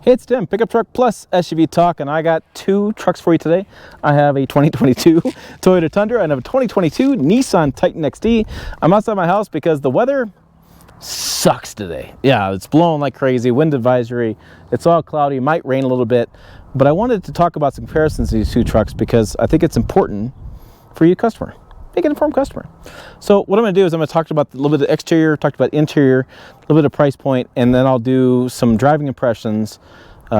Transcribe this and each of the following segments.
Hey, it's Tim, Pickup Truck Plus SUV Talk, and I got two trucks for you today. I have a 2022 Toyota Tundra and a 2022 Nissan Titan XD. I'm outside my house because the weather sucks today. Yeah, it's blowing like crazy, wind advisory, it's all cloudy, might rain a little bit, but I wanted to talk about some comparisons to these two trucks because I think it's important for you customer. Make an informed customer. So what I'm going to do is I'm going to talk about a little bit of exterior, talk about interior, a little bit of price point, and then I'll do some driving impressions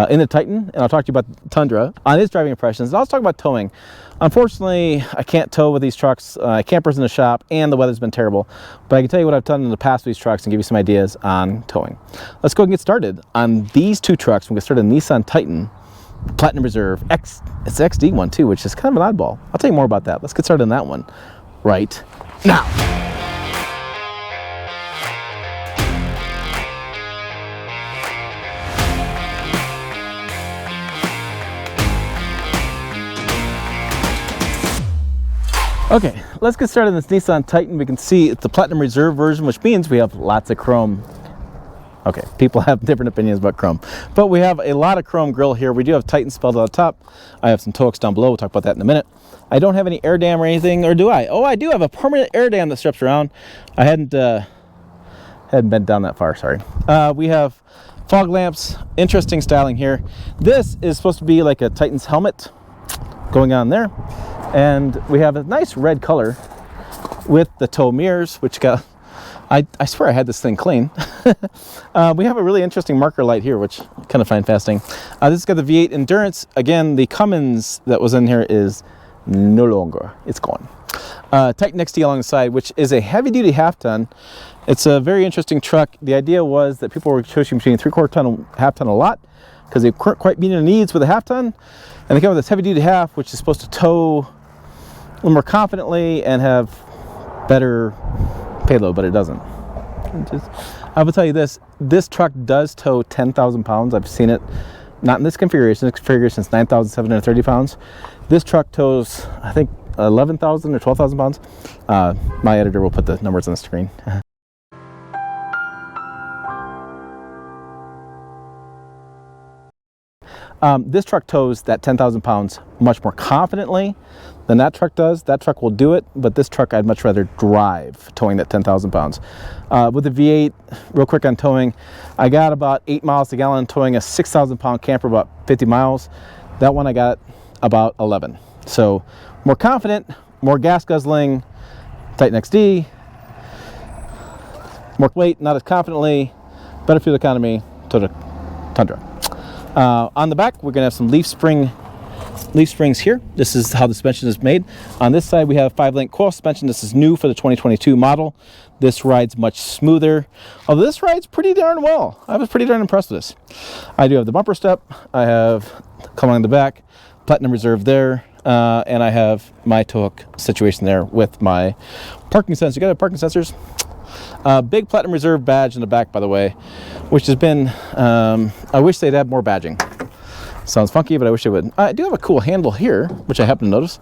in the Titan, and I'll talk to you about the Tundra on its driving impressions. And I'll talk about towing. Unfortunately, I can't tow with these trucks. Campers in the shop, and the weather's been terrible. But I can tell you what I've done in the past with these trucks and give you some ideas on towing. Let's go and get started on these two trucks. We're going to start a Nissan Titan Platinum Reserve X. It's the XD one too, which is kind of an oddball. I'll tell you more about that. Let's get started on that one right now. Okay, let's get started on this Nissan Titan. We can see it's the Platinum Reserve version, which means we have lots of chrome. Okay, people have different opinions about chrome, but we have a lot of chrome grille here. We do have Titan spelled on the top. I have some toe hooks down below. We'll talk about that in a minute. I don't have any air dam or anything, or do I? Oh, I do have a permanent air dam that straps around. I hadn't been down that far, sorry. We have fog lamps, interesting styling here. This is supposed to be like a Titan's helmet going on there. And we have a nice red color with the tow mirrors, which got, I swear I had this thing clean. We have a really interesting marker light here, which I kind of find fascinating. This has got the V8 Endurance. Again, the Cummins that was in here is no longer. It's gone. Titan XD along the side, which is a heavy-duty half-ton. It's a very interesting truck. The idea was that people were choosing between 3/4 ton and half-ton a lot because they weren't quite meeting their needs with a half-ton. And they come with this heavy-duty half, which is supposed to tow a little more confidently and have better payload, but it doesn't. I will tell you this truck does tow 10,000 pounds. I've seen it, not in this configuration. This configuration is 9,730 pounds. This truck tows, I think, 11,000 or 12,000 pounds. My editor will put the numbers on the screen. This truck tows that 10,000 pounds much more confidently than that truck does. That truck will do it, but this truck I'd much rather drive towing that 10,000 pounds. With the V8, real quick on towing, I got about 8 miles a gallon towing a 6,000 pound camper about 50 miles. That one I got about 11. So more confident, more gas guzzling, Titan XD, more weight, not as confidently, better fuel economy, Toyota Tundra. On the back, we're going to have some leaf springs here. This is how the suspension is made. On this side, we have 5-link coil suspension. This is new for the 2022 model. This rides much smoother. Although this rides pretty darn well. I was pretty darn impressed with this. I do have the bumper step. I have coming on the back, Platinum Reserve there, and I have my tow hook situation there with my parking sensor. You got parking sensors. Big Platinum Reserve badge in the back, by the way, which has been, I wish they'd have more badging. Sounds funky, but I wish they would. I do have a cool handle here, which I happen to notice.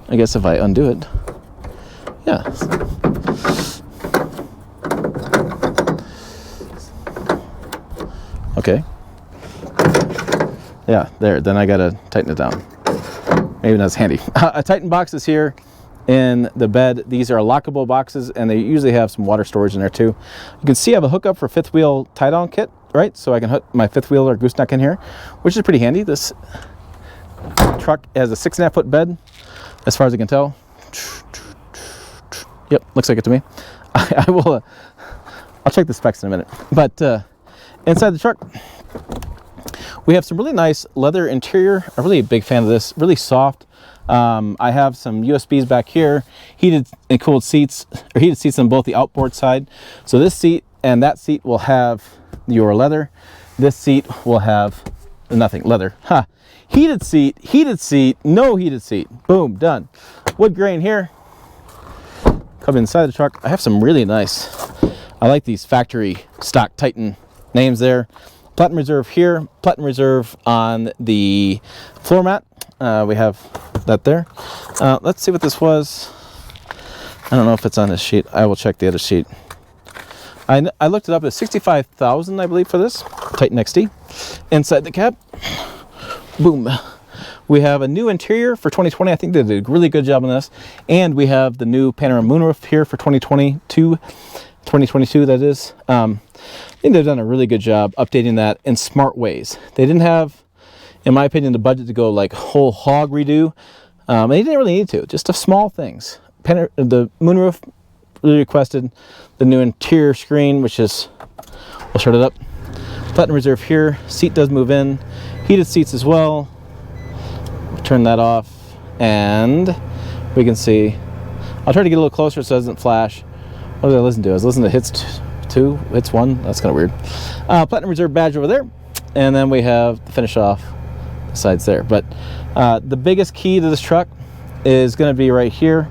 I guess if I undo it. Yeah. Okay. Yeah, there. Then I gotta tighten it down. Maybe not as handy. A Titan box is here in the bed. These are lockable boxes, and they usually have some water storage in there too. You can see I have a hookup for fifth wheel tie-down kit, right? So I can hook my fifth wheel or gooseneck in here, which is pretty handy. This truck has a 6.5 foot bed, as far as I can tell. Yep, looks like it to me. I will. I'll check the specs in a minute. But inside the truck, we have some really nice leather interior. I'm really a big fan of this. Really soft. I have some USBs back here, heated and cooled seats, or heated seats on both the outboard side. So this seat and that seat will have your leather. This seat will have nothing, leather. Ha! Heated seat, no heated seat. Boom, done. Wood grain here. Come inside the truck. I have some really nice, I like these factory stock Titan names there. Platinum Reserve here, Platinum Reserve on the floor mat. We have that there. Let's see what this was. I don't know if it's on this sheet. I will check the other sheet. I looked it up at $65,000, I believe, for this Titan XD. Inside the cab, boom. We have a new interior for 2020. I think they did a really good job on this. And we have the new panoramic moonroof here for 2022, that is. I think they've done a really good job updating that in smart ways. They didn't have, in my opinion, the budget to go like whole hog redo. And they didn't really need to, just small things. The moonroof really requested the new interior screen, which is, we'll start it up. Platinum reserve here, seat does move in, heated seats as well. We'll turn that off, and we can see, I'll try to get a little closer so it doesn't flash. What did I listen to? I was listening to Hits 2, Hits 1, that's kind of weird. Platinum reserve badge over there, and then we have the finish off the sides there. But the biggest key to this truck is going to be right here.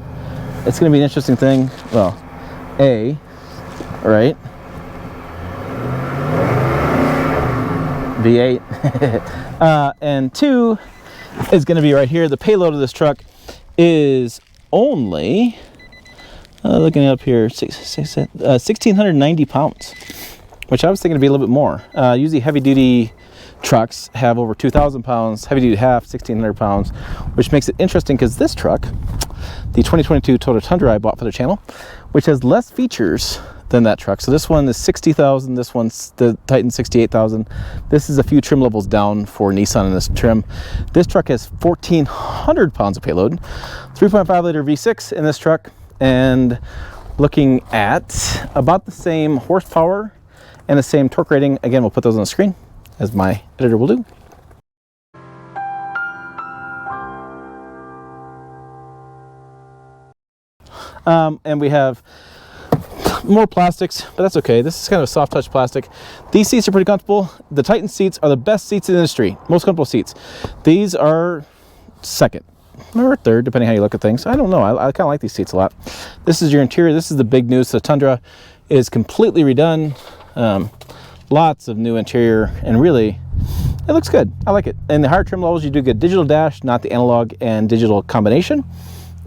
It's going to be an interesting thing. Well, right? V8. And 2 is going to be right here. The payload of this truck is only, looking up here, 1,690 pounds, which I was thinking it'd be a little bit more. Usually heavy-duty trucks have over 2,000 pounds, heavy-duty half, 1,600 pounds, which makes it interesting because this truck, the 2022 Toyota Tundra I bought for the channel, which has less features than that truck. So this one is 60,000, this one's the Titan 68,000. This is a few trim levels down for Nissan in this trim. This truck has 1,400 pounds of payload, 3.5 liter V6 in this truck, and looking at about the same horsepower and the same torque rating. Again, we'll put those on the screen as my editor will do. And we have more plastics, but that's okay. This is kind of a soft touch plastic. These seats are pretty comfortable. The Titan seats are the best seats in the industry, most comfortable seats. These are second or third, depending how you look at things. I don't know. I kind of like these seats a lot. This is your interior. This is the big news. The Tundra is completely redone. Lots of new interior, and really, it looks good. I like it. In the higher trim levels, you do get digital dash, not the analog and digital combination.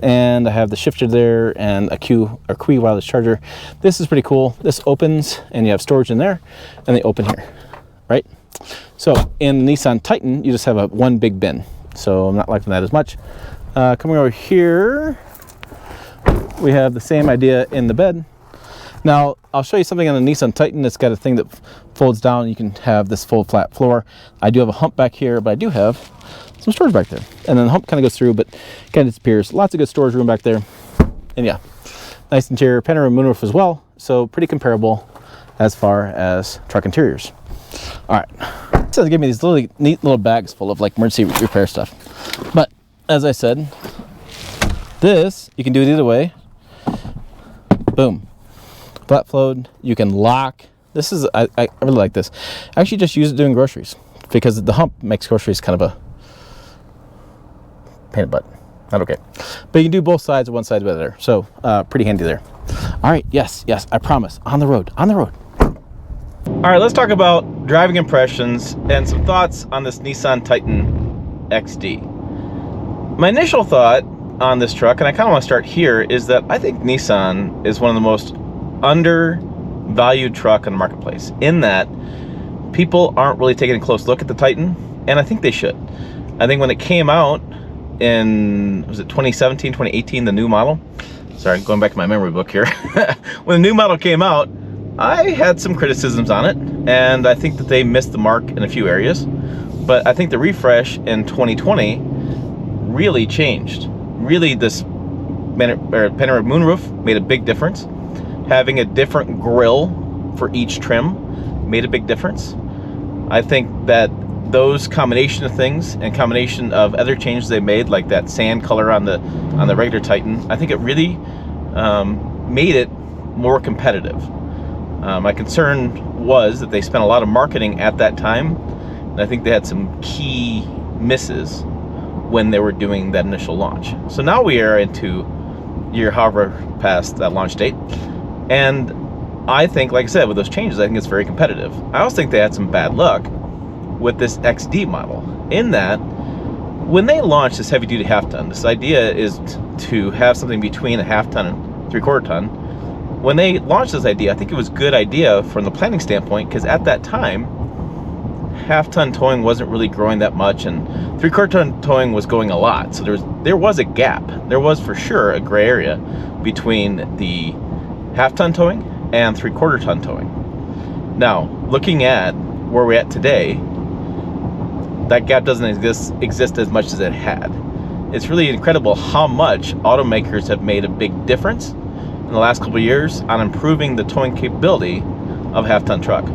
And I have the shifter there and a Qi wireless charger. This is pretty cool. This opens and you have storage in there, and they open here, right? So in the Nissan Titan, you just have one big bin. So I'm not liking that as much. Coming over here, we have the same idea in the bed. Now, I'll show you something on the Nissan Titan. It's got a thing that folds down. You can have this full flat floor. I do have a hump back here, but I do have some storage back there. And then the hump kind of goes through, but kind of disappears. Lots of good storage room back there. And yeah, nice interior, panoramic moonroof as well. So pretty comparable as far as truck interiors. All right, so they give me these really neat little bags full of like emergency repair stuff. But as I said, this, you can do it either way. Boom. Flat flowed, you can lock. This is, I really like this. I actually just use it doing groceries because the hump makes groceries kind of a pain in the butt. Not okay. But you can do both sides of one side better. So pretty handy there. All right, yes, I promise. On the road. All right, let's talk about driving impressions and some thoughts on this Nissan Titan XD. My initial thought on this truck, and I kind of want to start here, is that I think Nissan is one of the most undervalued truck on the marketplace, in that people aren't really taking a close look at the Titan, and I think they should. I think when it came out in, was it 2017, 2018, the new model? Sorry, going back to my memory book here. When the new model came out, I had some criticisms on it, and I think that they missed the mark in a few areas. But I think the refresh in 2020 really changed. Really, this panoramic moonroof made a big difference. Having a different grille for each trim made a big difference. I think that those combination of things and combination of other changes they made, like that sand color on the regular Titan, I think it really made it more competitive. My concern was that they spent a lot of marketing at that time, and I think they had some key misses when they were doing that initial launch. So now we are into year however past that launch date, and I think, like I said, with those changes, I think it's very competitive. I also think they had some bad luck with this XD model, in that when they launched this heavy duty half ton, this idea is to have something between a half ton and 3/4 ton, when they launched this idea, I think it was a good idea from the planning standpoint, because at that time, half-ton towing wasn't really growing that much, and three-quarter-ton towing was going a lot. So there was a gap. There was for sure a gray area between the half-ton towing and three-quarter-ton towing. Now, looking at where we're at today, that gap doesn't exist as much as it had. It's really incredible how much automakers have made a big difference in the last couple of years on improving the towing capability of a half-ton truck.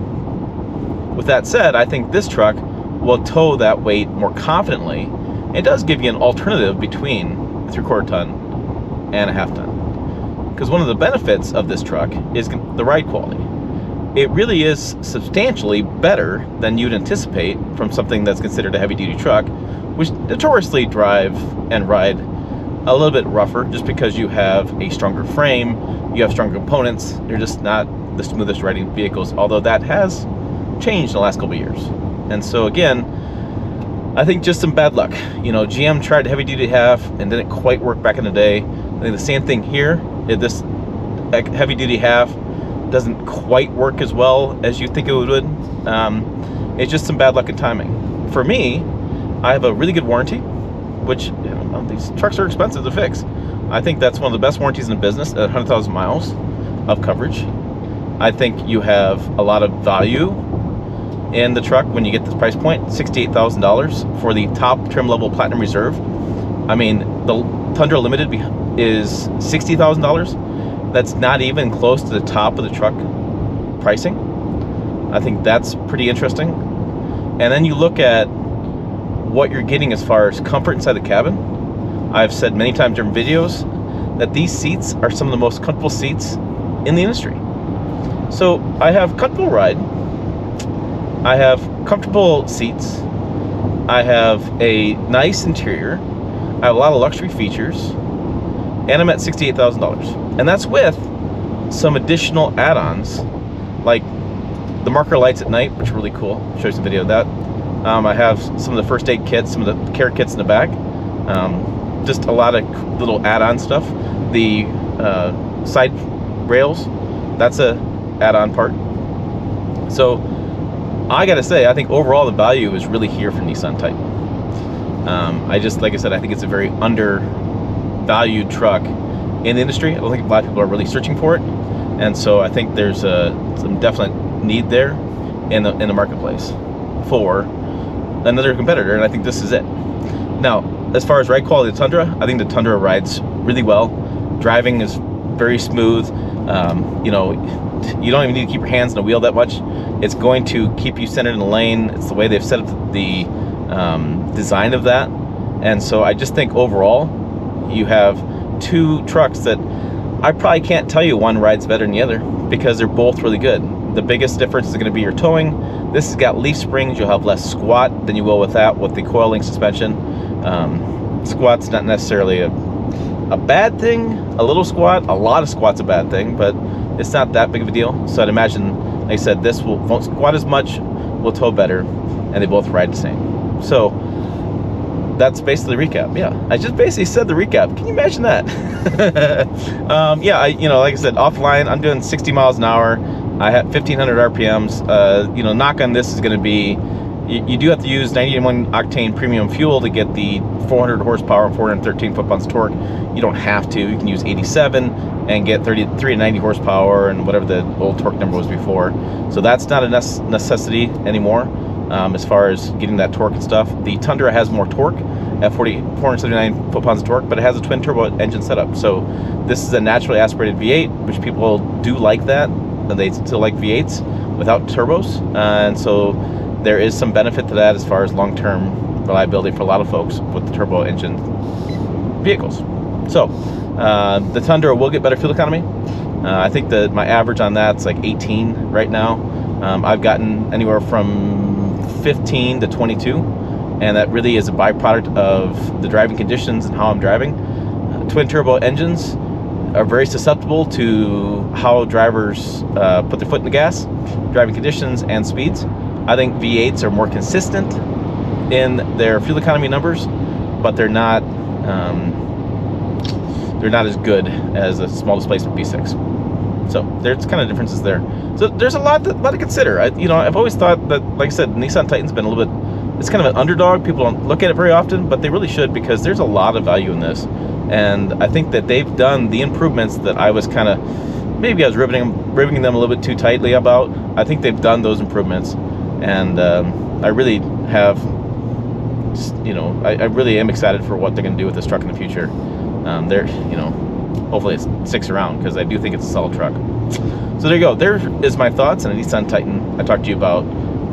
With that said, I think this truck will tow that weight more confidently. It does give you an alternative between a three-quarter ton and a half-ton. Because one of the benefits of this truck is the ride quality. It really is substantially better than you'd anticipate from something that's considered a heavy-duty truck, which notoriously drive and ride a little bit rougher just because you have a stronger frame, you have stronger components. They're just not the smoothest riding vehicles, although that has changed in the last couple of years. And so again, I think just some bad luck. GM tried heavy duty half and didn't quite work back in the day. I think the same thing here. This heavy duty half doesn't quite work as well as you think it would. It's just some bad luck and timing. For me, I have a really good warranty, which these trucks are expensive to fix. I think that's one of the best warranties in the business at 100,000 miles of coverage. I think you have a lot of value in the truck when you get this price point, $68,000 for the top trim level Platinum Reserve. I mean, the Tundra Limited is $60,000. That's not even close to the top of the truck pricing. I think that's pretty interesting. And then you look at what you're getting as far as comfort inside the cabin. I've said many times during videos that these seats are some of the most comfortable seats in the industry. So I have comfortable ride, I have comfortable seats, I have a nice interior, I have a lot of luxury features, and I'm at $68,000. And that's with some additional add-ons like the marker lights at night, which are really cool. I'll show you some video of that. I have some of the first aid kits, some of the care kits in the back. Just a lot of little add-on stuff. The side rails, that's a add-on part. So I gotta say, I think overall the value is really here for Nissan Titan. Like I said, I think it's a very undervalued truck in the industry. I don't think a lot of people are really searching for it, and so I think there's some definite need there in the marketplace for another competitor, and I think this is it. Now, as far as ride quality of the Tundra, I think the Tundra rides really well. Driving is very smooth. You don't even need to keep your hands on the wheel that much. It's going to keep you centered in the lane. It's the way they've set up the design of that. And so I just think overall, you have two trucks that I probably can't tell you one rides better than the other because they're both really good. The biggest difference is going to be your towing. This has got leaf springs. You'll have less squat than you will with that with the coil link suspension. Squat's not necessarily a bad thing. A little squat, a lot of squat's a bad thing, but it's not that big of a deal. So I'd imagine, like I said, this won't squat as much, will tow better, and they both ride the same. So that's basically the recap. Yeah, I just basically said the recap. Can you imagine that? Yeah, like I said, offline, I'm doing 60 miles an hour. I have 1,500 RPMs. Knock on this is going to be, you do have to use 91 octane premium fuel to get the 400 horsepower and 413 foot-pounds torque. You don't have to. You can use 87 and get 33 to 90 horsepower and whatever the old torque number was before. So that's not a necessity anymore as far as getting that torque and stuff. The Tundra has more torque at 479 foot-pounds of torque, but it has a twin-turbo engine setup. So this is a naturally aspirated V8, which people do like that. And they still like V8s without turbos. And so there is some benefit to that as far as long-term reliability for a lot of folks with the turbo engine vehicles. So the Tundra will get better fuel economy. I think that my average on that's like 18 right now. I've gotten anywhere from 15 to 22, and that really is a byproduct of the driving conditions and how I'm driving. Twin turbo engines are very susceptible to how drivers put their foot in the gas, driving conditions and speeds. I think V8s are more consistent in their fuel economy numbers, but they're not as good as a small displacement V6. So there's kind of differences there. So there's a lot to consider. I've always thought that, like I said, Nissan Titan's been a little bit, it's kind of an underdog. People don't look at it very often, but they really should, because there's a lot of value in this. And I think that they've done the improvements that I was kind of, maybe I was ribbing them a little bit too tightly about. I think they've done those improvements, and I really have, I really am excited for what they're going to do with this truck in the future. Hopefully it sticks around, because I do think it's a solid truck. So there you go. There is my thoughts on a Nissan Titan. I talked to you about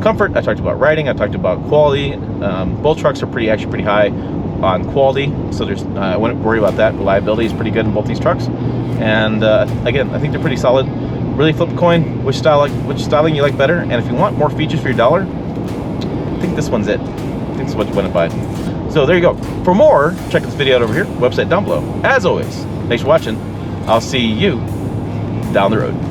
comfort. I talked about riding. I talked about quality. Both trucks are actually pretty high on quality, so I wouldn't worry about that. Reliability is pretty good in both these trucks. And again, I think they're pretty solid. Really flip a coin, which styling you like better. And if you want more features for your dollar, I think this one's it. I think this is what you want to buy. So there you go. For more, check this video out over here, website down below. As always, thanks for watching. I'll see you down the road.